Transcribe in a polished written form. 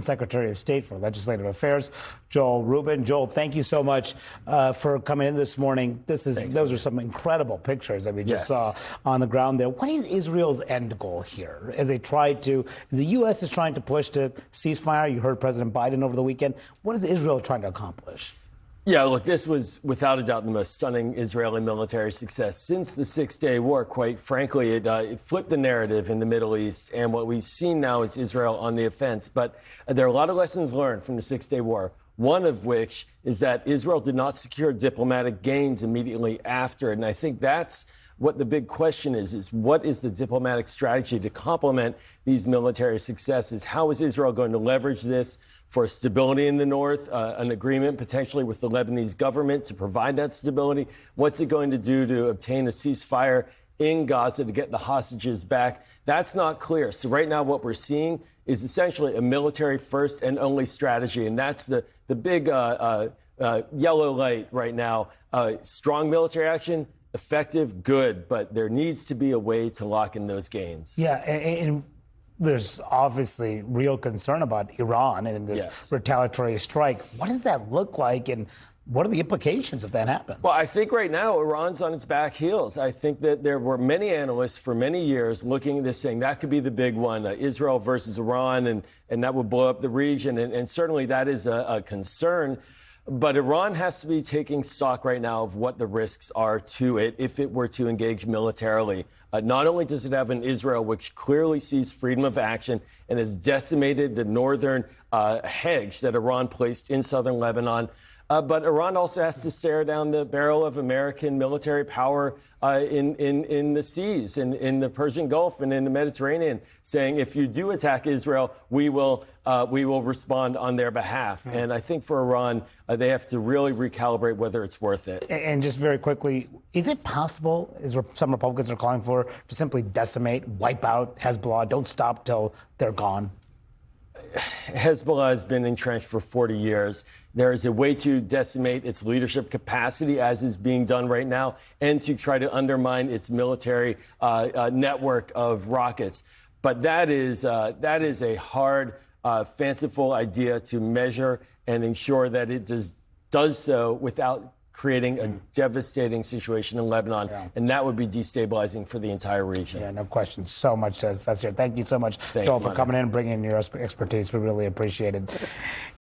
Secretary of State for Legislative Affairs, Joel Rubin. Joel, thank you so much for coming in this morning. Those are some incredible pictures that we just saw on the ground there. What is Israel's end goal here as the U.S. is trying to push to ceasefire? You heard President Biden over the weekend. What is Israel trying to accomplish? Yeah, look, this was without a doubt the most stunning Israeli military success since the Six-Day War. Quite frankly, it flipped the narrative in the Middle East. And what we've seen now is Israel on the offense. But there are a lot of lessons learned from the Six-Day War, one of which is that Israel did not secure diplomatic gains immediately after it. And I think that's what the big question is what is the diplomatic strategy to complement these military successes? How is Israel going to leverage this for stability in the north, an agreement potentially with the Lebanese government to provide that stability? What's it going to do to obtain a ceasefire in Gaza to get the hostages back? That's not clear. So right now what we're seeing is essentially a military first and only strategy. And that's the big yellow light right now. Strong military action, effective, good, but there needs to be a way to lock in those gains. Yeah, and there's obviously real concern about Iran and this retaliatory strike. What does that look like, and what are the implications if that happens? Well, I think right now Iran's on its back heels. I think that there were many analysts for many years looking at this saying that could be the big one, Israel versus Iran, and that would blow up the region. And certainly that is a concern. But Iran has to be taking stock right now of what the risks are to it if it were to engage militarily. Not only does it have an Israel which clearly sees freedom of action and has decimated the northern hedge that Iran placed in southern Lebanon, but Iran also has to stare down the barrel of American military power in the seas, in the Persian Gulf and in the Mediterranean, saying if you do attack Israel, we will respond on their behalf. And I think for Iran, they have to really recalibrate whether it's worth it. And just very quickly, is it possible, as some Republicans are calling for, to simply decimate, wipe out Hezbollah, don't stop till they're gone? Hezbollah has been entrenched for 40 years. There is a way to decimate its leadership capacity, as is being done right now, and to try to undermine its military network of rockets. But that is a hard, fanciful idea to measure and ensure that it does so without creating a devastating situation in Lebanon, and that would be destabilizing for the entire region. Yeah, no question. So much to assess here. Thank you so much, Joel, for coming in and bringing in your expertise. We really appreciate it.